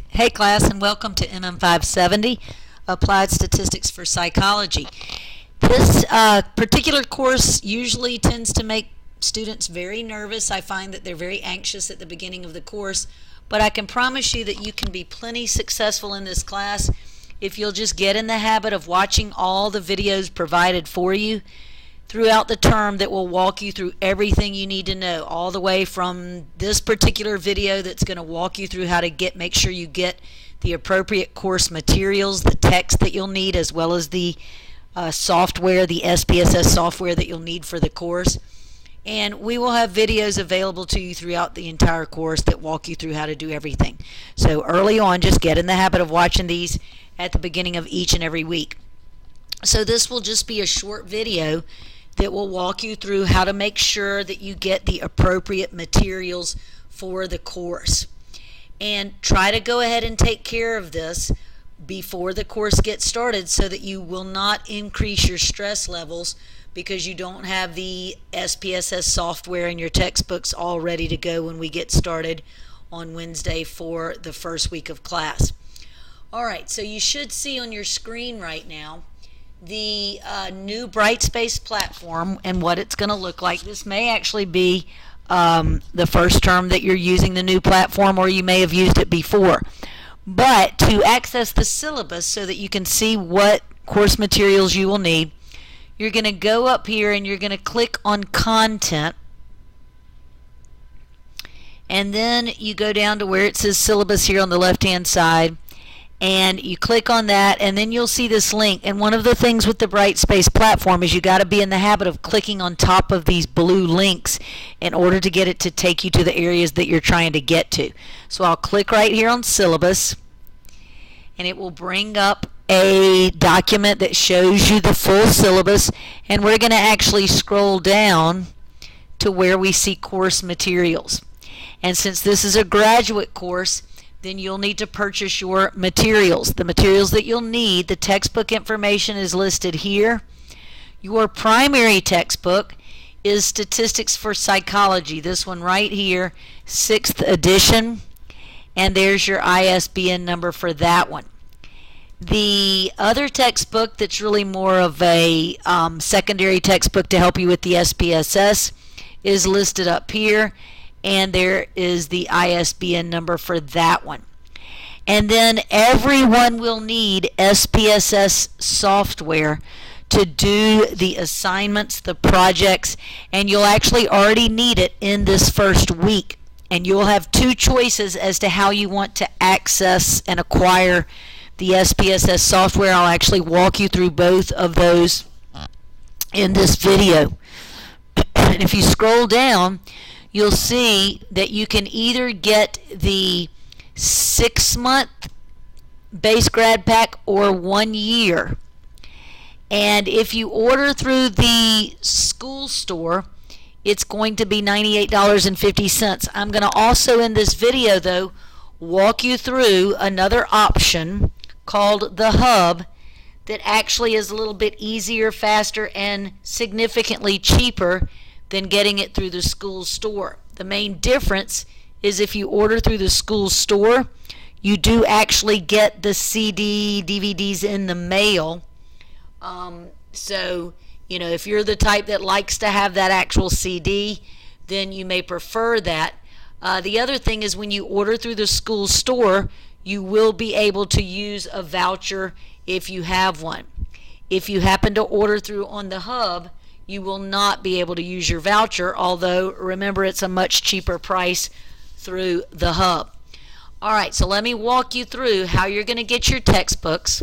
Hey class, and welcome to MM570, Applied Statistics for Psychology. This particular course usually tends to make students very nervous. I find that they're very anxious at the beginning of the course, but I can promise you that you can be plenty successful in this class if you'll just get in the habit of watching all the videos provided for you throughout the term that will walk you through everything you need to know, all the way from this particular video that's going to walk you through how to make sure you get the appropriate course materials, the text that you'll need, as well as the software, the SPSS software that you'll need for the course. And we will have videos available to you throughout the entire course that walk you through how to do everything. So early on, just get in the habit of watching these at the beginning of each and every week. So this will just be a short video that will walk you through how to make sure that you get the appropriate materials for the course. And try to go ahead and take care of this before the course gets started so that you will not increase your stress levels because you don't have the SPSS software and your textbooks all ready to go when we get started on Wednesday for the first week of class. Alright, so you should see on your screen right now the new Brightspace Platform and what it's going to look like. This may actually be the first term that you're using the new platform, or you may have used it before. But to access the syllabus so that you can see what course materials you will need, you're going to go up here and you're going to click on Content, and then you go down to where it says Syllabus here on the left hand side, and you click on that, and then you'll see this link. And one of the things with the Brightspace Platform is you got to be in the habit of clicking on top of these blue links in order to get it to take you to the areas that you're trying to get to. So I'll click right here on Syllabus, and it will bring up a document that shows you the full syllabus, and we're going to actually scroll down to where we see course materials. And since this is a graduate course, then you'll need to purchase your materials. The materials that you'll need, the textbook information is listed here. Your primary textbook is Statistics for Psychology, this one right here, 6th edition, and there's your ISBN number for that one. The other textbook that's really more of a secondary textbook to help you with the SPSS is listed up here, and there is the ISBN number for that one. And then everyone will need SPSS software to do the assignments, the projects, and you'll actually already need it in this first week. And you'll have two choices as to how you want to access and acquire the SPSS software. I'll actually walk you through both of those in this video. And if you scroll down, you'll see that you can either get the 6-month base grad pack or 1 year. And if you order through the school store, it's going to be $98.50. I'm going to also in this video though walk you through another option called the Hub that actually is a little bit easier, faster, and significantly cheaper than getting it through the school store. The main difference is if you order through the school store, you do actually get the CD, DVDs in the mail. So, you know, if you're the type that likes to have that actual CD, then you may prefer that. The other thing is when you order through the school store, you will be able to use a voucher if you have one. If you happen to order through on the Hub, you will not be able to use your voucher, although remember it's a much cheaper price through the Hub. Alright, so let me walk you through how you're going to get your textbooks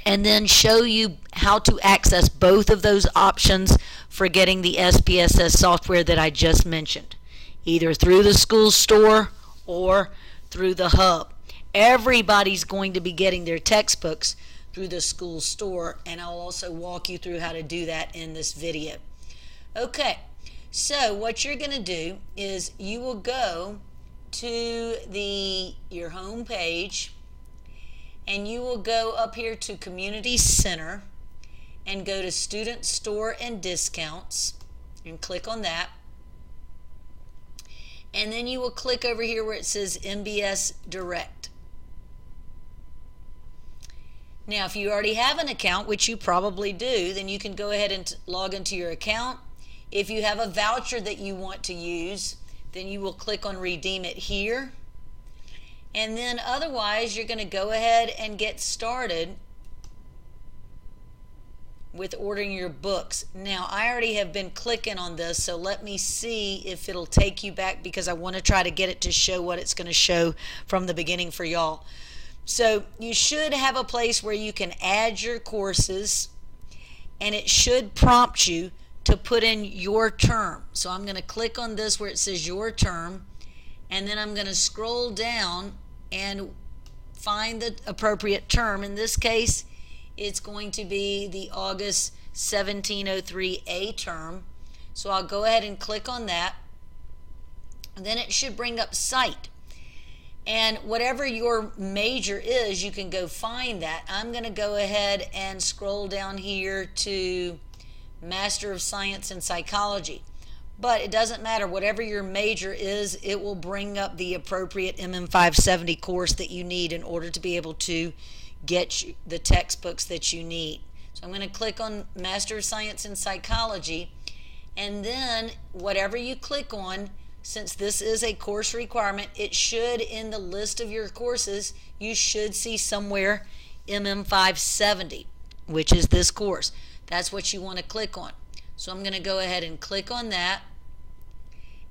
and then show you how to access both of those options for getting the SPSS software that I just mentioned, either through the school store or through the Hub. Everybody's going to be getting their textbooks through the school store, and I'll also walk you through how to do that in this video. Okay, so what you're going to do is you will go to your home page, and you will go up here to Community Center and go to Student Store and Discounts and click on that. and then you will click over here where it says MBS Direct. Now, if you already have an account, which you probably do, then you can go ahead and log into your account. If you have a voucher that you want to use, then you will click on Redeem It here. And then otherwise, you're going to go ahead and get started with ordering your books. Now, I already have been clicking on this, so let me see if it'll take you back, because I want to try to get it to show what it's going to show from the beginning for y'all. So you should have a place where you can add your courses, and it should prompt you to put in your term. So I'm going to click on this where it says your term, and then I'm going to scroll down and find the appropriate term. In this case, it's going to be the August 1703A term. So I'll go ahead and click on that, and then it should bring up Cite. And whatever your major is, you can go find that. I'm going to go ahead and scroll down here to Master of Science in Psychology. But it doesn't matter. Whatever your major is, it will bring up the appropriate MM570 course that you need in order to be able to get the textbooks that you need. So I'm going to click on Master of Science in Psychology, and then whatever you click on, since this is a course requirement, it should, in the list of your courses, you should see somewhere MM570, which is this course. That's what you want to click on. So I'm going to go ahead and click on that.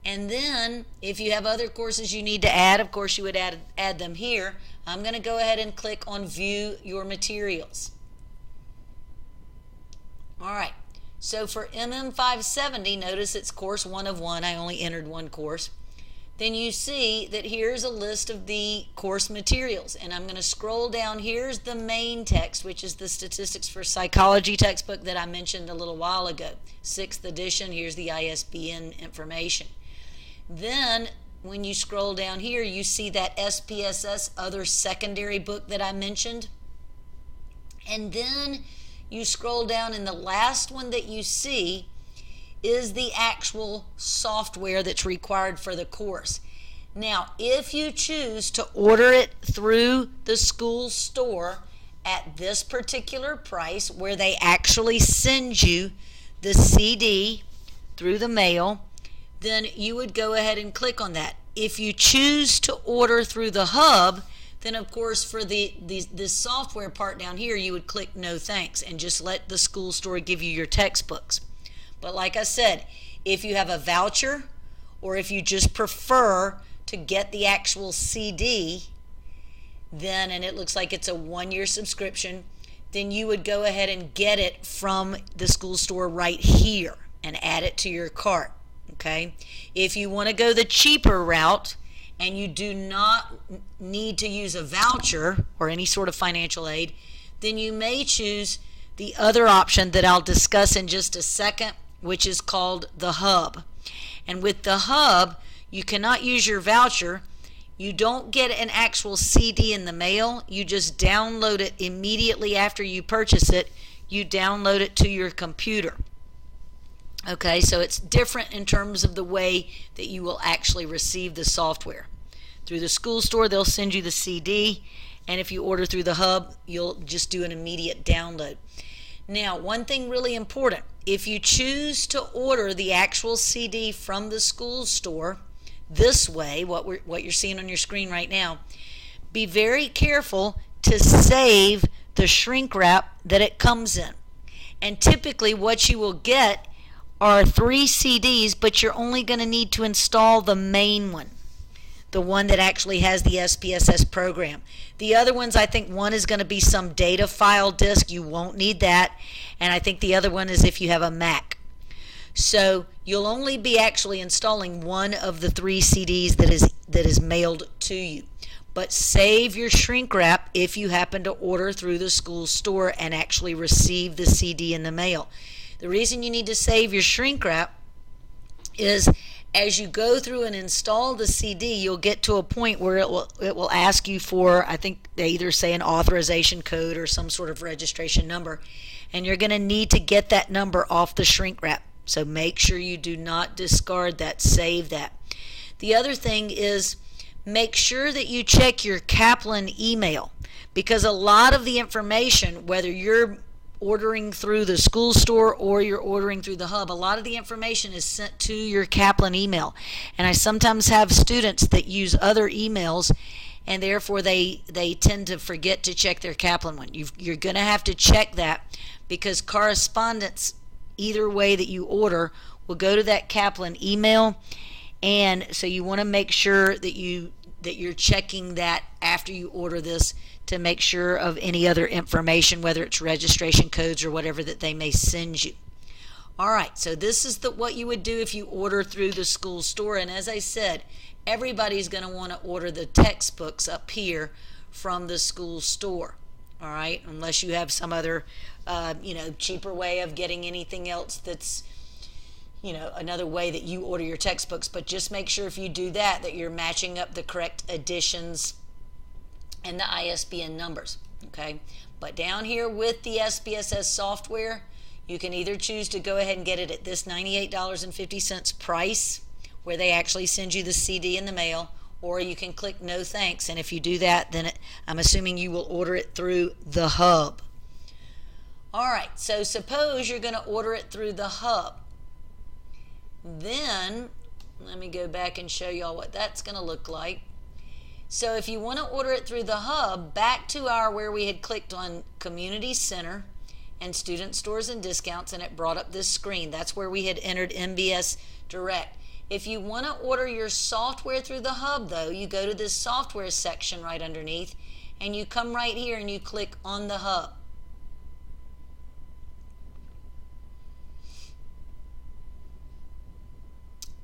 And then if you have other courses you need to add, of course you would add them here. I'm going to go ahead and click on View Your Materials. All right. So for MM570, notice it's course 1 of 1. I only entered one course. Then you see that here's a list of the course materials. And I'm going to scroll down. Here's the main text, which is the Statistics for Psychology textbook that I mentioned a little while ago. 6th edition. Here's the ISBN information. Then when you scroll down here, you see that SPSS other secondary book that I mentioned. And then you scroll down, and the last one that you see is the actual software that's required for the course. Now, if you choose to order it through the school store at this particular price, where they actually send you the CD through the mail, then you would go ahead and click on that. If you choose to order through the hub, then of course for this software part down here, you would click no thanks and just let the school store give you your textbooks. But like I said, if you have a voucher, or if you just prefer to get the actual CD, then, and it looks like it's a 1-year subscription, then you would go ahead and get it from the school store right here and add it to your cart. Okay? If you want to go the cheaper route and you do not need to use a voucher or any sort of financial aid, then you may choose the other option that I'll discuss in just a second, which is called the hub. And with the hub, you cannot use your voucher. You don't get an actual CD in the mail. You just download it immediately after you purchase it. You download it to your computer. Okay, so it's different in terms of the way that you will actually receive the software. Through the school store, they'll send you the CD, and if you order through the hub, you'll just do an immediate download. Now, one thing really important, if you choose to order the actual CD from the school store this way, what you're seeing on your screen right now, be very careful to save the shrink wrap that it comes in. And typically what you will get are 3 CDs, but you're only going to need to install the main one, the one that actually has the SPSS program. The other ones, I think one is going to be some data file disk. You won't need that. And I think the other one is if you have a Mac. So you'll only be actually installing one of the 3 CDs that is mailed to you. But save your shrink wrap if you happen to order through the school store and actually receive the CD in the mail. The reason you need to save your shrink wrap is as you go through and install the CD, you'll get to a point where it will ask you for, I think they either say an authorization code or some sort of registration number, and you're going to need to get that number off the shrink wrap. So make sure you do not discard that, save that. The other thing is make sure that you check your Kaplan email, because a lot of the information, whether you're ordering through the school store or you're ordering through the hub, a lot of the information is sent to your Kaplan email. And I sometimes have students that use other emails, and therefore they tend to forget to check their Kaplan one. You're going to have to check that, because correspondence, either way that you order, will go to that Kaplan email. And so you want to make sure that you're checking that after you order this, to make sure of any other information, whether it's registration codes or whatever that they may send you. All right, so this is what you would do if you order through the school store. And as I said, everybody's going to want to order the textbooks up here from the school store. All right, unless you have some other cheaper way of getting anything else that's another way that you order your textbooks. But just make sure if you do that you're matching up the correct editions and the ISBN numbers. Okay, but down here with the SPSS software, you can either choose to go ahead and get it at this $98.50 price, where they actually send you the CD in the mail, or you can click no thanks. And if you do that, then I'm assuming you will order it through the hub. All right, so suppose you're going to order it through the hub. Then let me go back and show y'all what that's going to look like. So if you want to order it through the hub, back to where we had clicked on Community Center and Student Stores and Discounts, and it brought up this screen. That's where we had entered MBS Direct. If you want to order your software through the hub, though, you go to this software section right underneath, and you come right here and you click on the hub.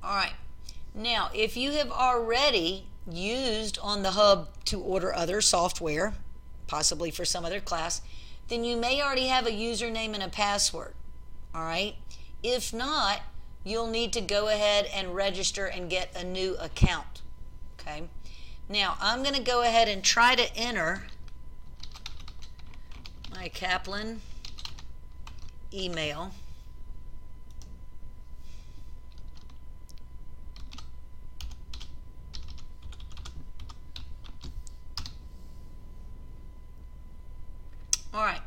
All right, now if you have already used on the hub to order other software, possibly for some other class, then you may already have a username and a password. All right, if not, you'll need to go ahead and register and get a new account. Okay, now I'm going to go ahead and try to enter my Kaplan email. All right,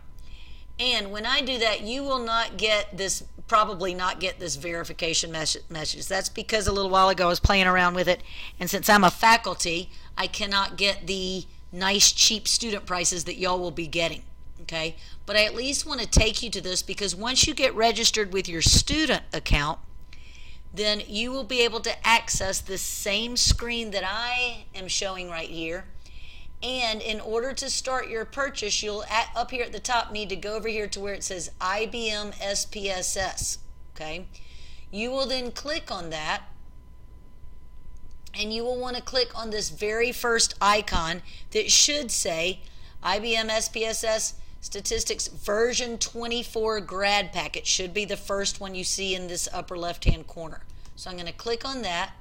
and when I do that, you will not get this, probably not get this verification message. That's because a little while ago I was playing around with it, and since I'm a faculty, I cannot get the nice cheap student prices that y'all will be getting. Okay, but I at least want to take you to this, because once you get registered with your student account, then you will be able to access this same screen that I am showing right here. And in order to start your purchase, you'll up here at the top need to go over here to where it says IBM SPSS. Okay, you will then click on that, and you will want to click on this very first icon that should say IBM SPSS Statistics version 24 grad pack. It should be the first one you see in this upper left hand corner. So I'm going to click on that.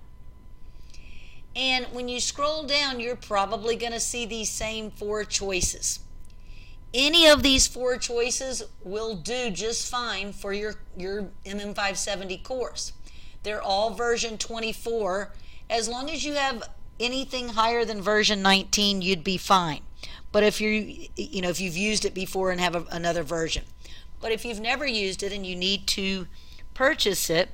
And when you scroll down, you're probably going to see these same 4 choices. Any of these 4 choices will do just fine for your MM570 course. They're all version 24. As long as you have anything higher than version 19, you'd be fine. But if if you've used it before and have another version. But if you've never used it and you need to purchase it,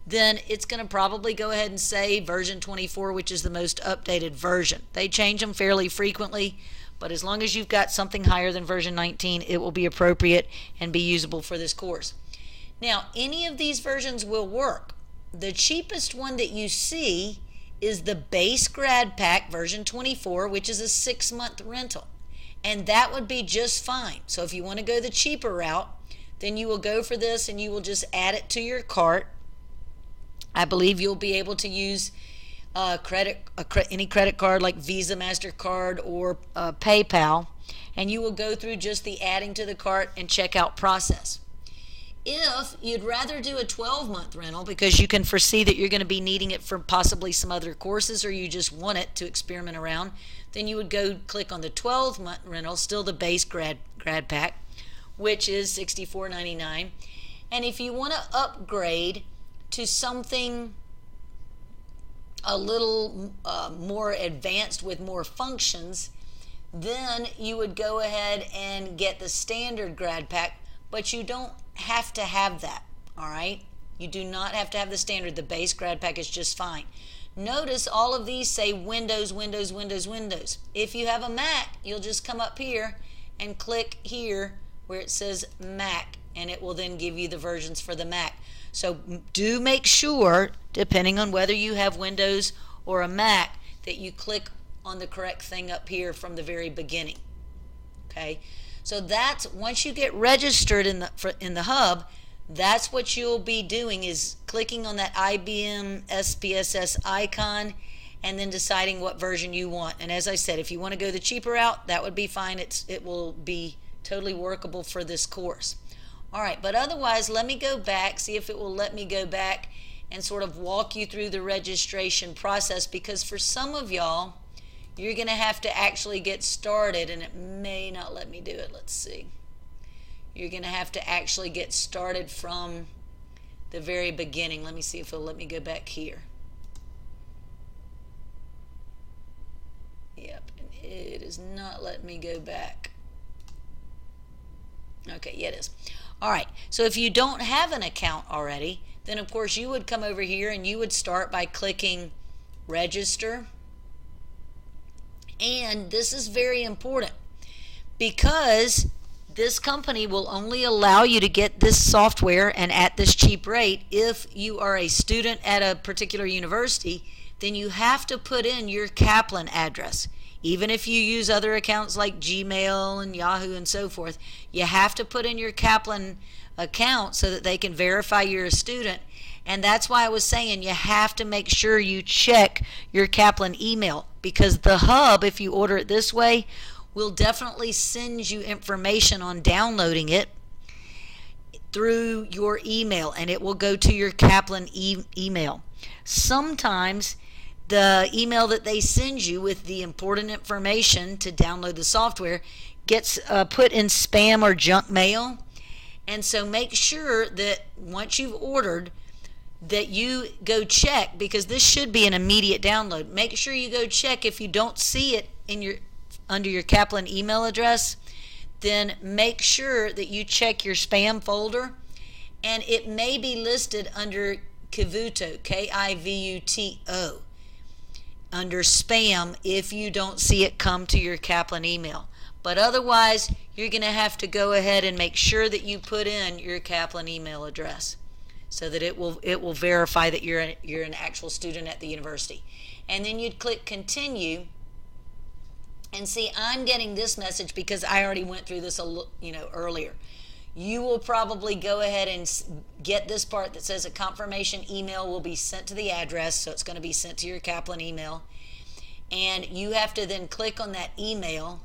then it's going to probably go ahead and say version 24, which is the most updated version. They change them fairly frequently, but as long as you've got something higher than version 19, it will be appropriate and be usable for this course. Now, any of these versions will work. The cheapest one that you see is the base grad pack version 24, which is a 6-month rental, and that would be just fine. So if you want to go the cheaper route, then you will go for this and you will just add it to your cart. I believe you'll be able to use any credit card like Visa, MasterCard, or PayPal, and you will go through just the adding to the cart and checkout process. If you'd rather do a 12-month rental because you can foresee that you're going to be needing it for possibly some other courses, or you just want it to experiment around, then you would go click on the 12-month rental, still the base grad pack, which is $64.99. And if you want to upgrade to something a little more advanced with more functions, then you would go ahead and get the standard grad pack, but you don't have to have that, all right? You do not have to have the standard. The base grad pack is just fine. Notice all of these say Windows, Windows, Windows, Windows. If you have a Mac, you'll just come up here and click here where it says Mac, and it will then give you the versions for the Mac. So do make sure, depending on whether you have Windows or a Mac, that you click on the correct thing up here from the very beginning. Okay, so that's, once you get registered in the hub, that's what you'll be doing, is clicking on that IBM SPSS icon and then deciding what version you want. And as I said, if you want to go the cheaper route, that would be fine. It will be totally workable for this course. All right, but otherwise, let me go back, see if it will let me go back and sort of walk you through the registration process, because for some of y'all, you're going to have to actually get started, and it may not let me do it. Let's see. You're going to have to actually get started from the very beginning. Let me see if it'll let me go back here. Yep, and it is not letting me go back. Okay, yeah, it is. All right, so if you don't have an account already, then of course you would come over here and you would start by clicking register. And this is very important, because this company will only allow you to get this software and at this cheap rate if you are a student at a particular university. Then you have to put in your Kaplan address. Even if you use other accounts like Gmail and Yahoo and so forth, you have to put in your Kaplan account so that they can verify you're a student. And that's why I was saying you have to make sure you check your Kaplan email, because the hub, if you order it this way, will definitely send you information on downloading it through your email, and it will go to your Kaplan email. Sometimes the email that they send you with the important information to download the software gets put in spam or junk mail. And so make sure that once you've ordered, that you go check, because this should be an immediate download. Make sure you go check. If you don't see it in your under your Kaplan email address, then make sure that you check your spam folder, and it may be listed under Kivuto, K-I-V-U-T-O, under spam if you don't see it come to your Kaplan email. But otherwise, you're going to have to go ahead and make sure that you put in your Kaplan email address so that it will verify that you're an actual student at the university. And then you'd click continue. And see, I'm getting this message because I already went through this earlier. You will probably go ahead and get this part that says a confirmation email will be sent to the address, so it's going to be sent to your Kaplan email. And you have to then click on that email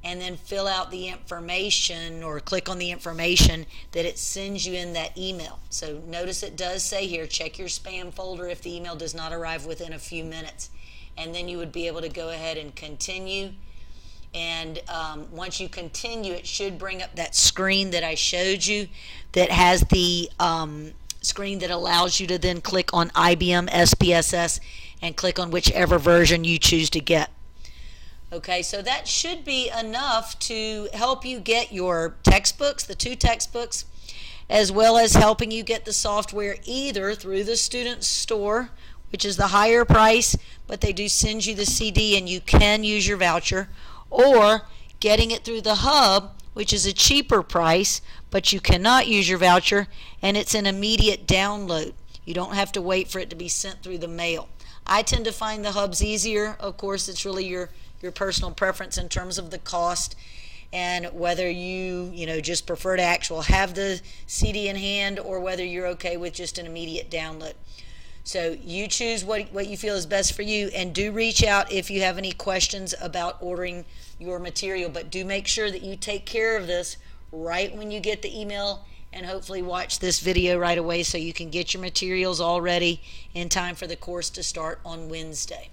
and then fill out the information, or click on the information that it sends you in that email. So notice it does say here, check your spam folder if the email does not arrive within a few minutes. And then you would be able to go ahead and continue. And once you continue, it should bring up that screen that I showed you that has the screen that allows you to then click on IBM SPSS and click on whichever version you choose to get. Okay, so that should be enough to help you get your textbooks, the 2 textbooks, as well as helping you get the software either through the student store, which is the higher price, but they do send you the CD and you can use your voucher, or getting it through the hub, which is a cheaper price, but you cannot use your voucher, and it's an immediate download. You don't have to wait for it to be sent through the mail. I tend to find the hubs easier. Of course, it's really your personal preference in terms of the cost, and whether you just prefer to actually have the CD in hand, or whether you're okay with just an immediate download. So you choose what you feel is best for you, and do reach out if you have any questions about ordering your material. But do make sure that you take care of this right when you get the email, and hopefully watch this video right away so you can get your materials all ready in time for the course to start on Wednesday.